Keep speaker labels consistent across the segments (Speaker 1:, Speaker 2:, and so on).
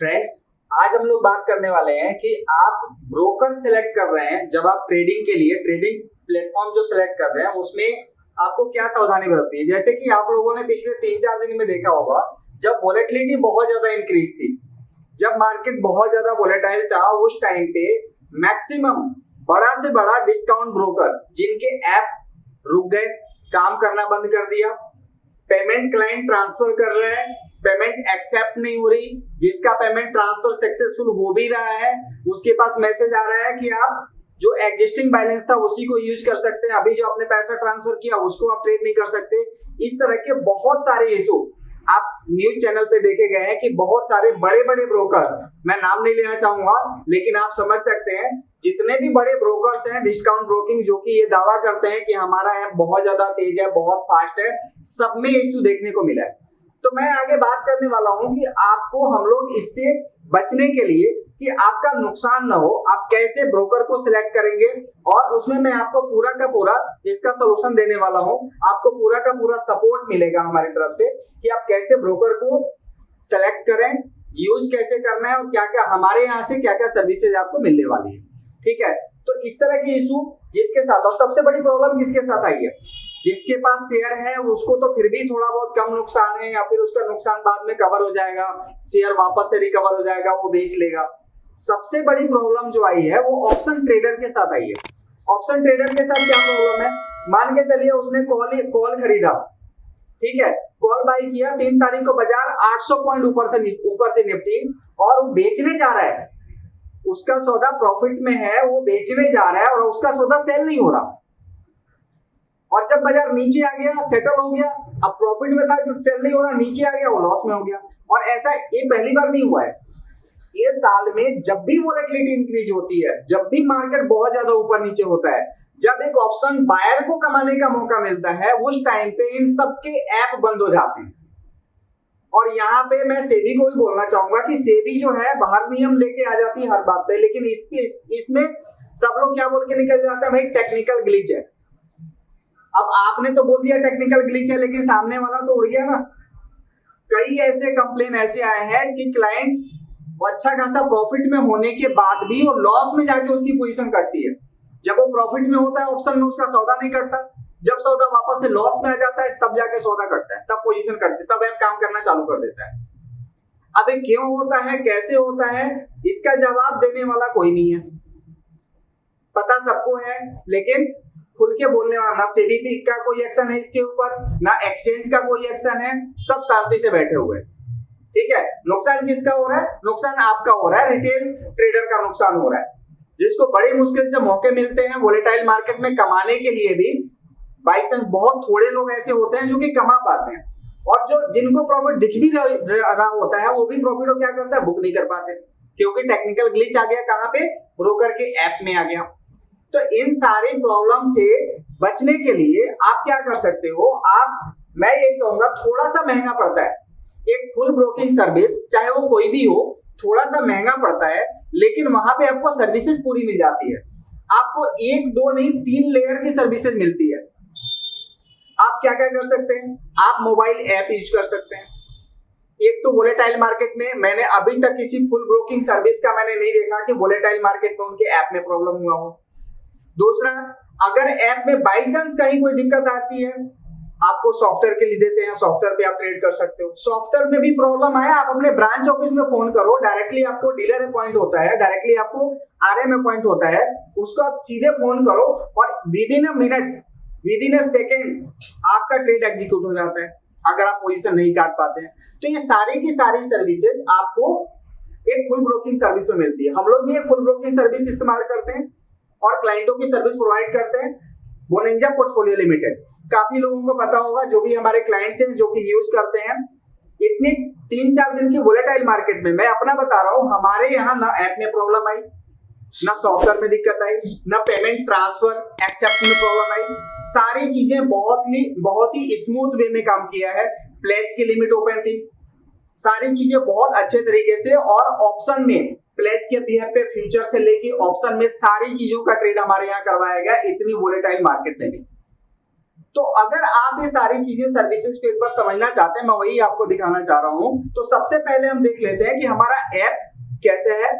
Speaker 1: Friends, आज हम लोग बात करने वाले हैं कि आप ब्रोकर सिलेक्ट कर रहे हैं। जब आप ट्रेडिंग के लिए ट्रेडिंग प्लेटफॉर्म जो सिलेक्ट कर रहे हैं उसमें आपको क्या सावधानी बरतनी है। जैसे कि आप लोगों ने पिछले 3-4 दिन में देखा होगा, जब वोलेटिलिटी बहुत ज्यादा इंक्रीज थी, जब मार्केट बहुत ज्यादा वोलेटाइल था, उस टाइम पे मैक्सिमम बड़ा से बड़ा डिस्काउंट ब्रोकर जिनके ऐप रुक गए, काम करना बंद कर दिया, पेमेंट क्लाइंट ट्रांसफर कर रहे हैं, पेमेंट एक्सेप्ट नहीं हो रही, जिसका पेमेंट ट्रांसफर सक्सेसफुल हो भी रहा है उसके पास मैसेज आ रहा है कि आप जो एग्जिस्टिंग बैलेंस था उसी को यूज कर सकते हैं, अभी जो आपने पैसा ट्रांसफर किया उसको आप ट्रेड नहीं कर सकते। इस तरह के बहुत सारे इशू आप न्यूज चैनल पे देखे गए हैं कि बहुत सारे बड़े बड़े ब्रोकर्स, मैं नाम नहीं लेना चाहूंगा लेकिन आप समझ सकते हैं, जितने भी बड़े ब्रोकर्स हैं डिस्काउंट ब्रोकिंग जो कि ये दावा करते हैं कि हमारा ऐप बहुत ज्यादा तेज है, बहुत फास्ट है, सब में इशू देखने को मिला है। तो मैं आगे बात करने वाला हूं कि आपको हम लोग इससे बचने के लिए कि आपका नुकसान ना हो, आप कैसे ब्रोकर को सिलेक्ट करेंगे, और उसमें मैं आपको पूरा का पूरा इसका सॉल्यूशन देने वाला हूं। आपको पूरा का पूरा सपोर्ट मिलेगा हमारी तरफ से कि आप कैसे ब्रोकर को सिलेक्ट करें, यूज कैसे करना है और क्या क्या हमारे यहाँ से क्या क्या सर्विसेज आपको मिलने वाली है। ठीक है, तो इस तरह के इशू जिसके साथ, और सबसे बड़ी प्रॉब्लम किसके साथ आई है, जिसके पास शेयर है उसको तो फिर भी थोड़ा बहुत कम नुकसान है या फिर उसका नुकसान बाद में कवर हो जाएगा, शेयर वापस से रिकवर हो जाएगा, वो बेच लेगा। सबसे बड़ी प्रॉब्लम जो आई है वो ऑप्शन ट्रेडर के साथ आई है। ऑप्शन ट्रेडर के साथ क्या प्रॉब्लम है, मान के चलिए उसने कॉल खरीदा, ठीक है, कॉल बाई किया, 3 तारीख को बाजार 800 पॉइंट ऊपर थी निफ्टी, और वो बेचने जा रहा है, उसका सौदा प्रॉफिट में है, वो बेचने जा रहा है और उसका सौदा सेल नहीं हो रहा। और जब बाजार नीचे आ गया, सेटल हो गया, अब प्रॉफिट में था, सेल नहीं हो रहा, नीचे आ गया, वो लॉस में हो गया। और ऐसा ये पहली बार नहीं हुआ है, ये साल में जब भी वोलेटिलिटी इंक्रीज होती है, जब भी मार्केट बहुत ज्यादा ऊपर नीचे होता है, जब एक ऑप्शन बायर को कमाने का मौका मिलता है, उस टाइम पे इन सबके ऐप बंद हो जाते हैं। और यहाँ पे मैं सेबी को भी बोलना चाहूंगा कि सेबी जो है बाहर नियम लेके आ जाती है हर बात पे, लेकिन इसमें सब लोग क्या बोल के निकल जाते हैं, भाई टेक्निकल ग्लिच है। अब आपने तो बोल दिया टेक्निकल ग्लिच है, लेकिन सामने वाला तो उड़ गया ना। कई ऐसे कंप्लेन ऐसे आए हैं कि क्लाइंट अच्छा खासा प्रॉफिट में होने के बाद भी वो लॉस में जाके उसकी पोजीशन कटती है। जब वो प्रॉफिट में होता है ऑप्शन में उसका सौदा नहीं कटता, जब सौदा वापस से लॉस में आ जाता है तब जाके सौदा कटता है, तब पोजीशन कटती है, तब ऐप काम करना चालू कर देता है। अब ये क्यों होता है, कैसे होता है, इसका जवाब देने वाला कोई नहीं है। पता सबको है लेकिन खुल के बोलने वाला ना सेबी का कोई एक्शन है इसके ऊपर, ना एक्सचेंज का कोई एक्शन है, सब शांति से बैठे हुए हैं। ठीक है, नुकसान किसका हो रहा है, नुकसान आपका हो रहा है, रिटेल ट्रेडर का नुकसान हो रहा है, जिसको बड़ी मुश्किल से मौके मिलते हैं वोलेटाइल मार्केट में कमाने के लिए भी। बाई चांस बहुत थोड़े लोग ऐसे होते हैं जो कि कमा पाते हैं, और जो जिनको प्रॉफिट दिख भी रहा होता है वो भी प्रॉफिट को क्या करता है, बुक नहीं कर पाते, क्योंकि टेक्निकल ग्लिच आ गया, कहां पे, ब्रोकर के ऐप में आ गया। तो इन सारी प्रॉब्लम से बचने के लिए आप क्या कर सकते हो, मैं यही कहूंगा, थोड़ा सा महंगा पड़ता है एक फुल ब्रोकिंग सर्विस, चाहे वो कोई भी हो, थोड़ा सा महंगा पड़ता है, लेकिन वहां पे आपको सर्विसेज पूरी मिल जाती है। आपको 1-2 नहीं 3 लेयर की सर्विसेज मिलती है। आप क्या क्या कर सकते हैं, आप मोबाइल ऐप यूज कर सकते हैं। एक तो वोलेटाइल मार्केट में मैंने अभी तक किसी फुल ब्रोकिंग सर्विस का मैंने नहीं देखा कि वोलेटाइल मार्केट में उनके ऐप में प्रॉब्लम हुआ हो। दूसरा, अगर ऐप में बाई चांस कहीं कोई दिक्कत आती है, आपको सॉफ्टवेयर के लिए देते हैं, सॉफ्टवेयर पे आप ट्रेड कर सकते हो। सॉफ्टवेयर में भी प्रॉब्लम आया, आप अपने ब्रांच ऑफिस में फोन करो, डायरेक्टली आपको डीलर अपॉइंट होता है, डायरेक्टली आपको आरएम अपॉइंट होता है, उसको आप सीधे फोन करो और with in a minute, with in a second आपका ट्रेड एग्जीक्यूट हो जाता है, अगर आप पोजीशन नहीं काट पाते हैं। तो ये सारी की सारी सर्विसेज आपको एक फुल ब्रोकिंग सर्विस में मिलती है। हम लोग भी एक फुल ब्रोकिंग सर्विस इस्तेमाल करते हैं और क्लाइंटों की सर्विस प्रोवाइड करते हैं, बोनेंजा पोर्टफोलियो लिमिटेड। काफी लोगों को पता होगा, जो भी हमारे क्लाइंट्स हैं जो कि यूज करते हैं। इतने 3-4 दिन की वोलेटाइल मार्केट में मैं अपना बता रहा हूं, हमारे यहाँ ना ऐप में प्रॉब्लम आई, ना सॉफ्टवेयर में दिक्कत आई, ना पेमेंट ट्रांसफर एक्सेप्ट में प्रॉब्लम आई। सारी चीजें बहुत ही स्मूथ वे में काम किया है। प्लेज की लिमिट ओपन थी, सारी चीजें बहुत अच्छे तरीके से, और ऑप्शन में प्लेज के बिहेव पे फ्यूचर से लेके ऑप्शन में सारी चीजों का ट्रेड हमारे यहाँ करवाया गया, इतनी वोलेटाइल मार्केट में भी। तो अगर आप ये सारी चीजें सर्विसेज को एक बार समझना चाहते हैं, मैं वही आपको दिखाना चाह रहा हूं। तो सबसे पहले हम देख लेते हैं कि हमारा ऐप कैसे है,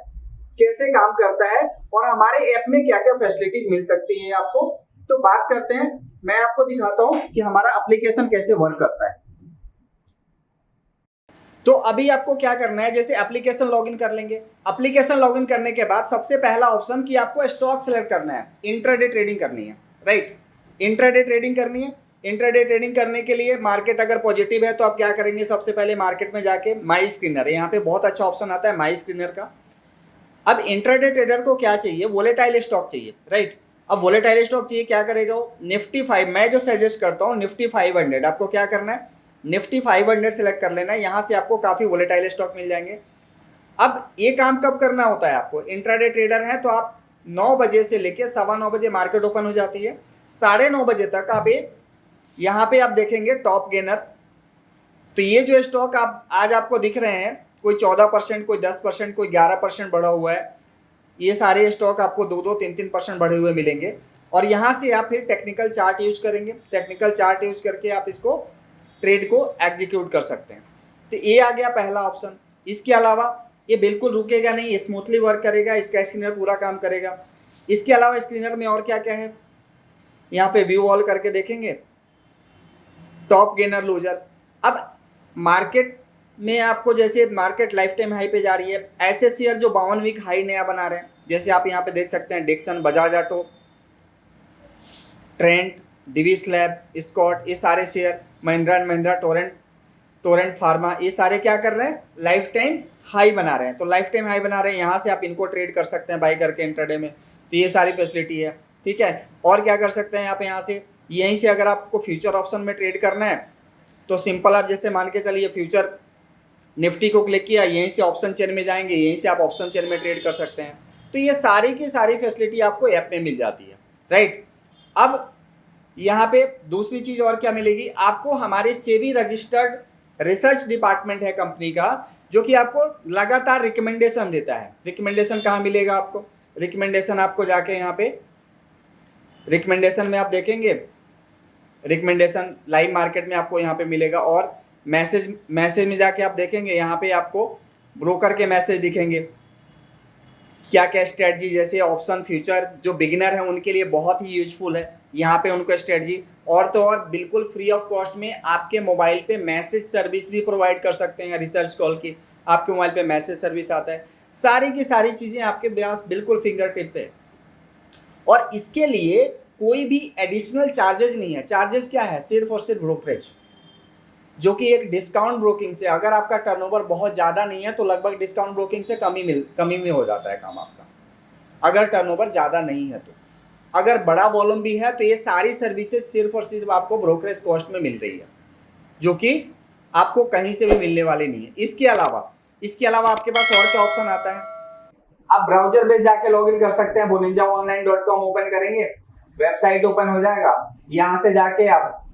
Speaker 1: कैसे काम करता है और हमारे ऐप में क्या क्या फैसिलिटीज मिल सकती है आपको। तो बात करते हैं, मैं आपको दिखाता हूं कि हमारा एप्लीकेशन कैसे वर्क करता है। तो अभी आपको क्या करना है, जैसे एप्लीकेशन लॉगिन कर लेंगे। एप्लीकेशन लॉगिन करने के बाद सबसे पहला ऑप्शन कि आपको स्टॉक सेलेक्ट करना है, इंट्राडे ट्रेडिंग करनी है, राइट। इंट्राडे ट्रेडिंग करनी है। इंट्राडे ट्रेडिंग करने के लिए मार्केट अगर पॉजिटिव है तो आप क्या करेंगे, सबसे पहले मार्केट में जाके माई स्क्रीनर, यहाँ पे बहुत अच्छा ऑप्शन आता है माई स्क्रीनर का। अब इंट्राडे ट्रेडर को क्या चाहिए, वोलेटाइल स्टॉक चाहिए, राइट। अब वोलेटाइल स्टॉक चाहिए, क्या करेगा वो, निफ्टी 5, मैं जो सजेस्ट करता हूँ निफ्टी 500, आपको क्या करना है, निफ्टी 500 सेलेक्ट कर लेना है। यहाँ से आपको काफ़ी वोलेटाइल स्टॉक मिल जाएंगे। अब ये काम कब करना होता है आपको, इंट्राडे ट्रेडर है तो आप 9 बजे से लेके 9:15 बजे मार्केट ओपन हो जाती है, 9:30 बजे तक आप यहाँ पे आप देखेंगे टॉप गेनर। तो ये जो स्टॉक आप आज आपको दिख रहे हैं, कोई 14%, कोई 10%, कोई 11% बढ़ा हुआ है, ये सारे स्टॉक आपको 2-2, 3-3% बढ़े हुए मिलेंगे। और यहाँ से आप फिर टेक्निकल चार्ट यूज करेंगे, टेक्निकल चार्ट यूज करके आप इसको ट्रेड को एग्जीक्यूट कर सकते हैं। तो ये आ गया पहला ऑप्शन। इसके अलावा ये बिल्कुल रुकेगा नहीं, स्मूथली वर्क करेगा, इसका स्क्रीनर पूरा काम करेगा। इसके अलावा स्क्रीनर में और क्या क्या है, यहाँ पे व्यू ऑल करके देखेंगे, टॉप गेनर लूजर। अब मार्केट में आपको जैसे मार्केट लाइफ टाइम हाई पे जा रही है, ऐसे शेयर जो 52 वीक हाई नया बना रहे हैं, जैसे आप यहाँ पे देख सकते हैं Dixon, Bajaj auto, Trent, Divis lab, Scott, ये सारे share, Mahindra and Mahindra, Torrent pharma, ये सारे क्या कर रहे हैं, लाइफ टाइम हाई बना रहे हैं। तो लाइफ टाइम हाई बना रहे हैं, यहाँ से आप इनको ट्रेड कर सकते हैं बाई करके इंट्राडे में। तो ये सारी फैसिलिटी है, ठीक है। और क्या कर सकते हैं आप, यहाँ से यहीं से अगर आपको फ्यूचर ऑप्शन में ट्रेड करना है तो सिंपल आप जैसे मान के चलिए फ्यूचर निफ्टी को क्लिक किया, यहीं से ऑप्शन चेन में जाएंगे, यहीं से आप ऑप्शन चेन में ट्रेड कर सकते हैं। तो ये सारी की सारी फैसिलिटी आपको ऐप में मिल जाती है, राइट। अब यहाँ पे दूसरी चीज और क्या मिलेगी आपको, हमारे सेबी रजिस्टर्ड रिसर्च डिपार्टमेंट है कंपनी का, जो कि आपको लगातार रिकमेंडेशन देता है। रिकमेंडेशन कहाँ मिलेगा आपको, रिकमेंडेशन आपको जाके यहाँ पे रिकमेंडेशन में आप देखेंगे, रिकमेंडेशन लाइव मार्केट में आपको यहाँ पे मिलेगा। और मैसेज में जाके आप देखेंगे, यहाँ पे आपको ब्रोकर के मैसेज दिखेंगे, क्या क्या स्ट्रेटजी, जैसे ऑप्शन फ्यूचर जो बिगिनर है उनके लिए बहुत ही यूजफुल है, यहाँ पे उनको स्ट्रेटजी। और तो और बिल्कुल फ्री ऑफ कॉस्ट में आपके मोबाइल पे मैसेज सर्विस भी प्रोवाइड कर सकते हैं, रिसर्च कॉल की आपके मोबाइल पे मैसेज सर्विस आता है। सारी की सारी चीज़ें आपके पास बिल्कुल फिंगर टिप पे। और इसके लिए कोई भी एडिशनल चार्जेस नहीं है। चार्जेस क्या है, सिर्फ और सिर्फ ब्रोकरेज, जो कि एक डिस्काउंट ब्रोकिंग से, अगर आपका टर्नओवर बहुत ज़्यादा नहीं है तो लगभग डिस्काउंट ब्रोकिंग से कमी में हो जाता है काम आपका, अगर टर्नओवर ज़्यादा नहीं है तो। अगर बड़ा वॉल्यूम भी है तो ये सारी सर्विसेज सिर्फ और सिर्फ आपको ब्रोकरेज कॉस्ट में मिल रही है, जो कि आपको कहीं से भी मिलने वाली नहीं है। इसके अलावा आपके पास और क्या ऑप्शन आता है, आप ब्राउजर पे जाके लॉगिन कर सकते हैं, boninjaonline.com ओपन करेंगे, वेबसाइट ओपन हो जाएगा। यहाँ से जाके आप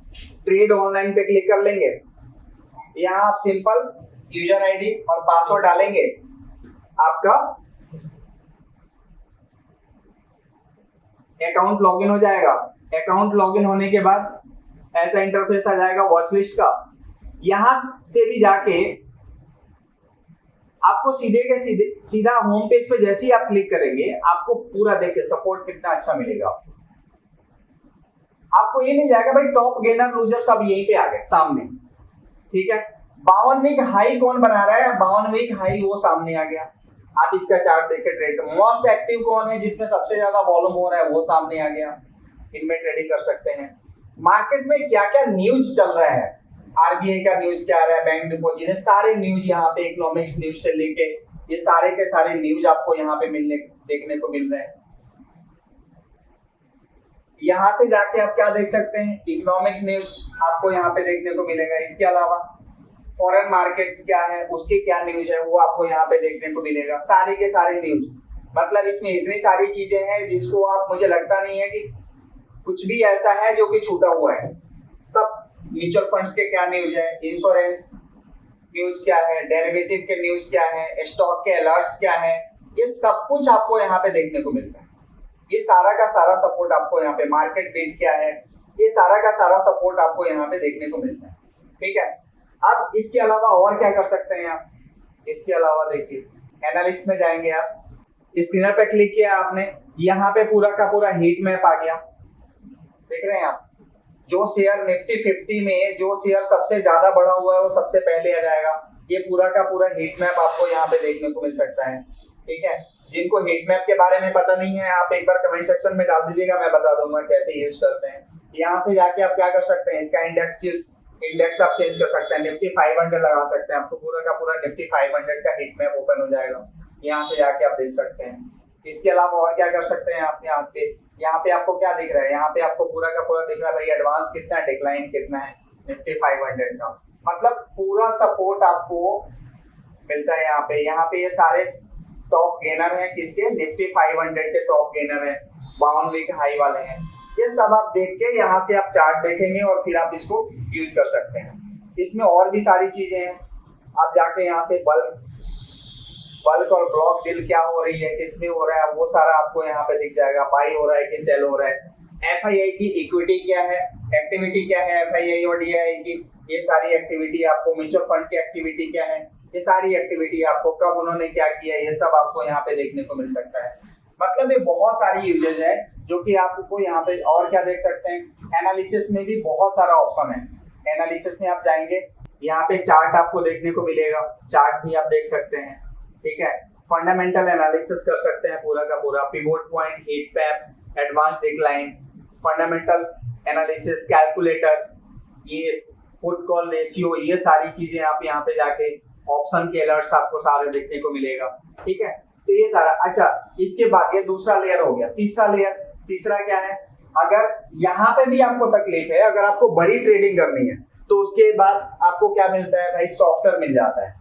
Speaker 1: ट्रेड ऑनलाइन पे क्लिक कर लेंगे, यहाँ आप सिंपल यूजर आईडी और पासवर्ड डालेंगे, आपका अकाउंट लॉगिन हो जाएगा। अकाउंट लॉगिन होने के बाद ऐसा इंटरफेस आ जाएगा वॉच लिस्ट का। यहां से भी जाके आपको सीधा होम पेज पे जैसे ही आप क्लिक करेंगे, आपको पूरा देखिए सपोर्ट कितना अच्छा मिलेगा। आपको ये मिल जाएगा भाई टॉप गेनर लूजर सब यहीं पे आ गए सामने, ठीक है। 52 वीक हाई कौन बना रहा है, 52 वीक हाई वो सामने आ गया। आप इसका चार्ट देख के ट्रेड, मोस्ट एक्टिव कौन है जिसमें सबसे ज्यादा वॉल्यूम हो रहा है वो सामने आ गया, इनमें ट्रेडिंग कर सकते हैं। मार्केट में क्या क्या न्यूज चल रहा है, आरबीआई का न्यूज क्या आ रहा है, बैंक डिपॉजिट, सारे न्यूज यहाँ पे, इकोनॉमिक्स न्यूज से लेके ये सारे के सारे न्यूज आपको यहाँ पे देखने को मिल रहे हैं। यहाँ से जाके आप क्या देख सकते हैं, इकोनॉमिक्स न्यूज आपको यहाँ पे देखने को मिलेगा। इसके अलावा फॉरेन मार्केट क्या है, उसकी क्या न्यूज है वो आपको यहाँ पे देखने को मिलेगा, सारे के सारे न्यूज। मतलब इसमें इतनी सारी चीजें हैं जिसको आप, मुझे लगता नहीं है कि कुछ भी ऐसा है जो कि छूटा हुआ है। सब म्यूचुअल फंड्स के क्या न्यूज है, इंश्योरेंस न्यूज क्या है, डेरिवेटिव के न्यूज क्या है, स्टॉक के अलर्ट्स क्या है, ये सब कुछ आपको यहाँ पे देखने को मिलता है। ये सारा का सारा सपोर्ट आपको यहाँ पे, मार्केट बीट क्या है, ये सारा का सारा सपोर्ट आपको यहाँ पे देखने को मिलता है। ठीक है, अब इसके अलावा और क्या कर सकते हैं आप? इसके अलावा देखिए एनालिस्ट में जाएंगे आप, स्क्रीनर पे क्लिक किया आपने, यहाँ पे पूरा का पूरा हीट मैप आ गया। देख रहे हैं आप, जो शेयर निफ्टी 50 में जो शेयर सबसे ज्यादा बढ़ा हुआ है वो सबसे पहले आ जाएगा। ये पूरा का पूरा हीट मैप आपको यहाँ पे देखने को मिल सकता है। ठीक है, जिनको हीट मैप के बारे में पता नहीं है आप एक बार कमेंट सेक्शन में डाल दीजिएगा, मैं बता दूंगा कैसे यूज करते हैं। यहाँ से जाके आप क्या कर सकते हैं, इसका इंडेक्स आप चेंज कर सकते हैं, निफ्टी 500 लगा सकते हैं, आपको पूरा का पूरा निफ्टी 500 का हीट मैप ओपन हो जाएगा। यहाँ से जाके आप देख सकते हैं। इसके अलावा और क्या कर सकते हैं आप? यहाँ पे आपको क्या दिख रहा है? यहाँ पे आपको पूरा का पूरा दिख रहा है भाई एडवांस कितना है, डिक्लाइन कितना है निफ्टी 500 का, मतलब पूरा सपोर्ट आपको मिलता है यहाँ पे। यहाँ पे ये सारे टॉप गेनर हैं किसके? निफ्टी 500 के टॉप गेनर हैं, 52 वीक हाई वाले हैं। ये सब आप देख के यहाँ से आप चार्ट देखेंगे और फिर आप इसको यूज कर सकते हैं। इसमें और भी सारी चीजें हैं, आप जाके यहाँ से बल्क और ब्लॉक डील क्या हो रही है, किसमें हो रहा है, वो सारा आपको यहाँ पे दिख जाएगा। बाई हो रहा है कि सेल हो रहा है, एफआईआई की इक्विटी क्या है, एक्टिविटी क्या है एफआईआई और डीआईआई की, ये सारी एक्टिविटी आपको, म्यूचुअल फंड की एक्टिविटी क्या है, ये सारी एक्टिविटी आपको कब उन्होंने क्या किया, ये सब आपको यहाँ पे देखने को मिल सकता है। मतलब ये बहुत सारी यूजेज है जो कि आपको यहाँ पे। और क्या देख सकते हैं, एनालिसिस में भी बहुत सारा ऑप्शन है। एनालिसिस में आप जाएंगे, यहाँ पे चार्ट आपको देखने को मिलेगा, चार्ट भी आप देख सकते हैं। ठीक है, फंडामेंटल एनालिसिस कर सकते हैं पूरा का पूरा, pivot point, heat map, advance decline, fundamental analysis, calculator, ये पुट कॉल रेशियो, ये सारी चीजें आप यहाँ पे जाके ऑप्शन के अलर्ट्स आपको सारे देखने को मिलेगा। ठीक है, तो ये सारा। अच्छा, इसके बाद ये दूसरा लेयर हो गया। तीसरा क्या है, अगर यहाँ पे भी आपको तकलीफ है, अगर आपको बड़ी ट्रेडिंग करनी है तो उसके बाद आपको क्या मिलता है भाई, सॉफ्टवेयर मिल जाता है।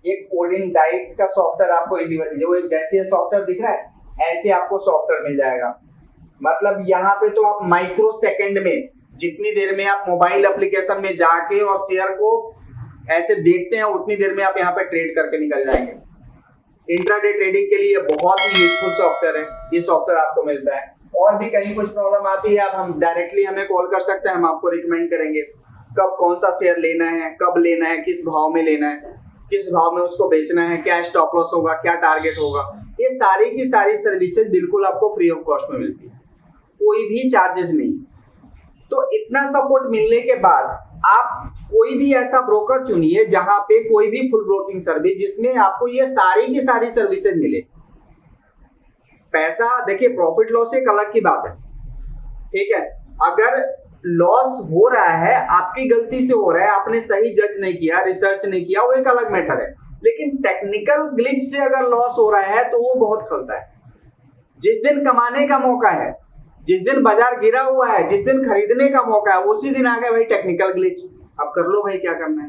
Speaker 1: एक कोडिंग डाइट का सॉफ्टवेयर आपको इंडिविजुअल, जैसे ये सॉफ्टवेयर दिख रहा है ऐसे आपको सॉफ्टवेयर मिल जाएगा। मतलब यहाँ पे तो आप माइक्रो सेकंड में, जितनी देर में आप मोबाइल एप्लीकेशन में जाके और शेयर को ऐसे देखते हैं उतनी देर में आप यहाँ पे ट्रेड करके निकल जाएंगे। इंट्राडे ट्रेडिंग के लिए बहुत ही यूजफुल सॉफ्टवेयर है, ये सॉफ्टवेयर आपको मिलता है। और भी कहीं कुछ प्रॉब्लम आती है आप हम डायरेक्टली हमें कॉल कर सकते हैं, हम आपको रिकमेंड करेंगे कब कौन सा शेयर लेना है, कब लेना है, किस भाव में लेना है, किस भाव में उसको बेचना है, क्या स्टॉप लॉस होगा, क्या टारगेट होगा। ये सारी की सारी सर्विसेज बिल्कुल आपको फ्री ऑफ कॉस्ट में मिलती है, कोई भी चार्जेस नहीं। तो इतना सपोर्ट मिलने के बाद आप कोई भी ऐसा ब्रोकर चुनिए जहां पे कोई भी फुल ब्रोकिंग सर्विस जिसमें आपको ये सारी की सारी सर्विसेज मिले। पैसा देखिए, प्रॉफिट लॉस एक अलग की बात है। ठीक है, अगर लॉस हो रहा है आपकी गलती से हो रहा है, आपने सही जज नहीं किया, रिसर्च नहीं किया, वो एक अलग मैटर है। लेकिन टेक्निकल ग्लिच से अगर लॉस हो रहा है तो वो बहुत खलता है। जिस दिन कमाने का मौका है, जिस दिन बाजार गिरा हुआ है, जिस दिन खरीदने का मौका है, उसी दिन आ गया भाई टेक्निकल ग्लिच, अब कर लो भाई क्या करना है।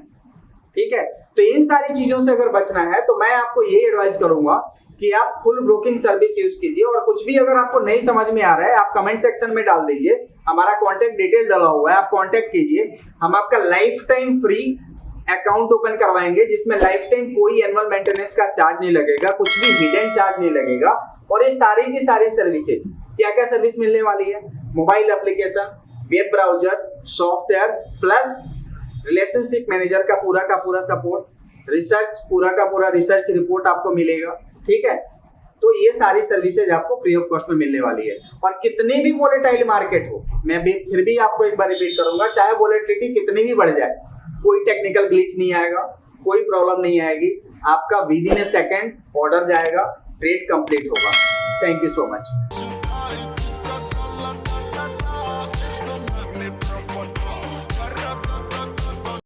Speaker 1: ठीक है, तो इन सारी चीजों से अगर बचना है तो मैं आपको यही एडवाइस करूंगा कि आप फुल ब्रोकिंग सर्विस यूज कीजिए। और कुछ भी अगर आपको नहीं समझ में आ रहा है आप कमेंट सेक्शन में डाल दीजिए, हमारा कॉन्टेक्ट डिटेल डाला हुआ है, आप कॉन्टेक्ट कीजिए। हम आपका life time free account open करवाएंगे जिसमें लाइफ टाइम कोई एनुअल मेंटेनेंस का चार्ज नहीं लगेगा, कुछ भी हिडन चार्ज नहीं लगेगा। और ये सारी की सारी सर्विसेज, क्या क्या सर्विस मिलने वाली है, mobile application, web browser, software plus relationship manager का पूरा सपोर्ट, रिसर्च पूरा का पूरा रिसर्च रिपोर्ट आपको मिलेगा। ठीक है, तो ये सारी सर्विसेज आपको फ्री ऑफ कॉस्ट में मिलने वाली है। और कितनी भी वोलेटाइल मार्केट हो, मैं भी फिर भी आपको एक बार रिपीट करूंगा, चाहे वोलेटिलिटी कितनी भी बढ़ जाए, कोई टेक्निकल ग्लिच नहीं आएगा, कोई प्रॉब्लम नहीं आएगी, आपका with in A second order जाएगा, ट्रेड कंप्लीट होगा। Thank you so much.